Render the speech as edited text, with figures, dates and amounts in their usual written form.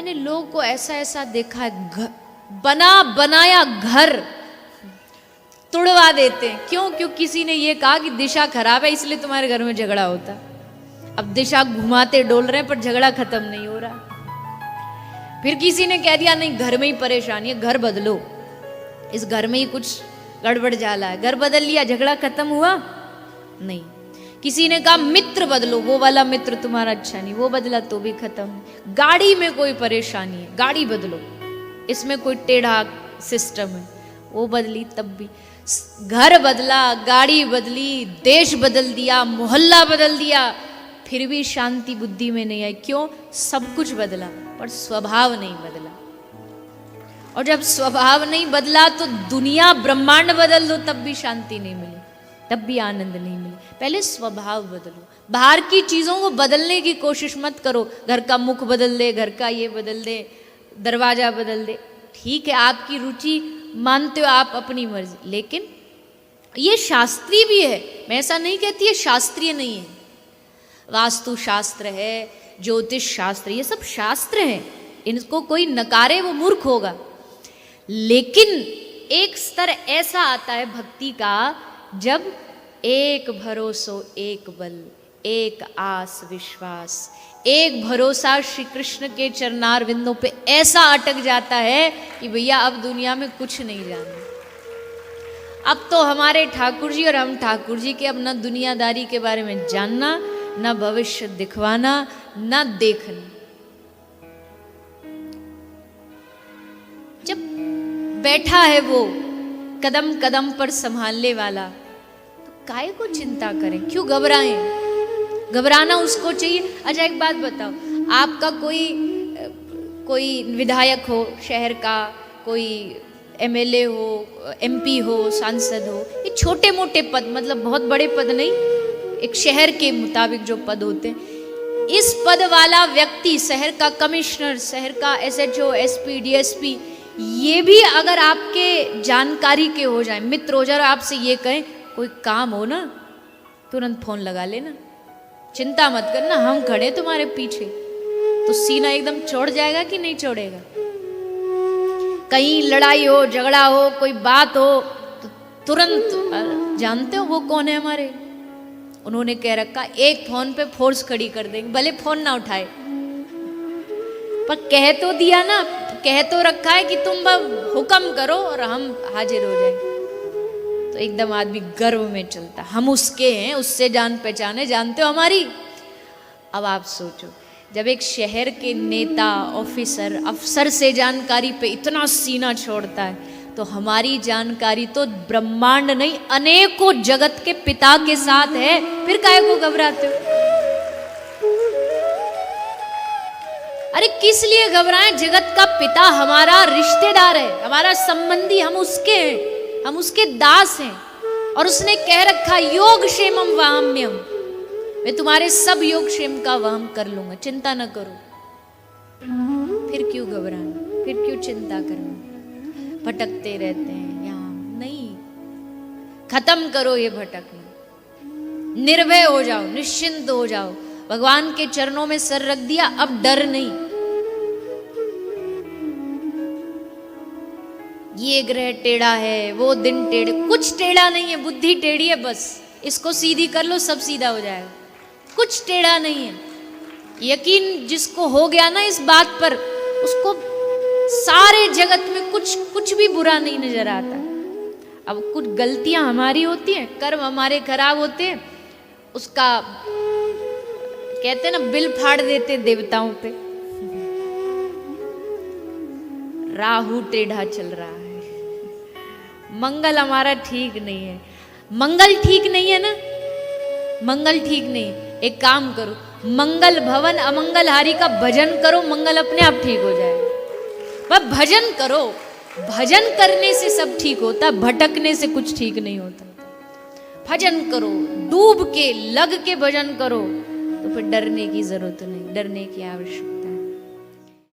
मैंने लोगों को ऐसा ऐसा देखा है, बना बनाया घर तुड़वा देते हैं। क्यों? क्यों किसी ने ये कहा कि दिशा खराब है इसलिए तुम्हारे घर में झगड़ा होता। अब दिशा घुमाते डोल रहे हैं पर झगड़ा खत्म नहीं हो रहा। फिर किसी ने कह दिया नहीं घर में ही परेशानी है, घर बदलो, इस घर में ही कुछ गड़बड़ जाला है, घर बदल लिया, झगड़ा खत्म हुआ नहीं। किसी ने कहा मित्र बदलो, वो वाला मित्र तुम्हारा अच्छा नहीं, वो बदला तो भी खत्म। गाड़ी में कोई परेशानी है, गाड़ी बदलो, इसमें कोई टेढ़ा सिस्टम है, वो बदली तब भी। घर बदला, गाड़ी बदली, देश बदल दिया, मोहल्ला बदल दिया, फिर भी शांति बुद्धि में नहीं आई। क्यों? सब कुछ बदला पर स्वभाव नहीं बदला। और जब स्वभाव नहीं बदला तो दुनिया ब्रह्मांड बदल दो तब भी शांति नहीं मिली, तब भी आनंद नहीं मिली। पहले स्वभाव बदलो। बाहर की चीजों को बदलने की कोशिश मत करो, घर का मुख बदल दे, घर का ये बदल दे, दरवाजा बदल दे, ठीक है आपकी रुचि मानते हो आप अपनी मर्जी, लेकिन ये शास्त्रीय भी है। मैं ऐसा नहीं कहती है शास्त्रीय नहीं है। वास्तु शास्त्र है, ज्योतिष शास्त्र, ये सब शास्त्र हैं, इनको कोई नकारे वो मूर्ख होगा। लेकिन एक स्तर ऐसा आता है भक्ति का जब एक भरोसो एक बल, एक आस विश्वास, एक भरोसा श्री कृष्ण के चरणार विंदों पे ऐसा अटक जाता है कि भैया अब दुनिया में कुछ नहीं जानना। अब तो हमारे ठाकुर जी और हम ठाकुर जी के, अब न दुनियादारी के बारे में जानना, न भविष्य दिखवाना, न देखना। जब बैठा है वो कदम कदम पर संभालने वाला, तो काहे को चिंता करें, क्यों घबराएं? घबराना उसको चाहिए। अच्छा एक बात बताओ, आपका कोई विधायक हो शहर का, कोई एमएलए हो, एमपी हो, सांसद हो, ये छोटे मोटे पद, मतलब बहुत बड़े पद नहीं, एक शहर के मुताबिक जो पद होते हैं, इस पद वाला व्यक्ति, शहर का कमिश्नर, शहर का एसएचओ, एसपी, डीएसपी, ये भी अगर आपके जानकारी के हो जाए, मित्र हो जाए, आपसे ये कहें कोई काम हो ना तुरंत फोन लगा लेना, चिंता मत करना, हम खड़े तुम्हारे पीछे, तो सीना एकदम चौड़ जाएगा कि नहीं चौड़ेगा? कहीं लड़ाई हो, झगड़ा हो, कोई बात हो, तो तुरंत जानते हो वो कौन है हमारे? उन्होंने कह रखा एक फोन पे फोर्स खड़ी कर देंगे, भले फोन ना उठाए, पर कह तो दिया ना, कह तो रखा है कि तुम हुक्म करो और हम हाजिर हो जाएंगे। तो एकदम आदमी गर्व में चलता, हम उसके हैं, उससे जान पहचाने, जानते हो हमारी। अब आप सोचो, जब एक शहर के नेता, ऑफिसर, अफसर से जानकारी पे इतना सीना छोड़ता है, तो हमारी जानकारी तो ब्रह्मांड नहीं अनेकों जगत के पिता के साथ है, फिर काहे को घबराते हो? अरे किस लिए घबराएं? जगत का पिता हमारा रिश्तेदार है, हमारा संबंधी, हम उसके हैं, हम उसके दास हैं। और उसने कह रखा योग क्षेमम वाहम्यम, मैं तुम्हारे सब योग क्षेम का वहन कर लूंगा, चिंता न करो। फिर क्यों घबराना, फिर क्यों चिंता करना? भटकते रहते हैं यहाँ, नहीं, खत्म करो ये भटकना, निर्भय हो जाओ, निश्चिंत हो जाओ, भगवान के चरणों में सर रख दिया, अब डर नहीं। ये ग्रह टेढ़ा है, वो दिन टेढ़े, कुछ टेढ़ा नहीं है, बुद्धि टेढ़ी है, बस इसको सीधी कर लो, सब सीधा हो जाएगा, कुछ टेढ़ा नहीं है। यकीन जिसको हो गया ना इस बात पर, उसको सारे जगत में कुछ भी बुरा नहीं नजर आता। अब कुछ गलतियां हमारी होती हैं, कर्म हमारे खराब होते हैं, उसका कहते हैं ना बिल फाड़ देते देवताओं पे। राहु टेढ़ा चल रहा है, मंगल हमारा ठीक नहीं है। मंगल ठीक नहीं है ना, मंगल ठीक नहीं, एक काम करो, मंगल भवन अमंगलहारी का भजन करो, मंगल अपने आप ठीक हो जाएगा। बस भजन करो, भजन करने से सब ठीक होता, भटकने से कुछ ठीक नहीं होता। भजन करो, डूब के लग के भजन करो, तो फिर डरने की जरूरत नहीं, डरने की आवश्यकता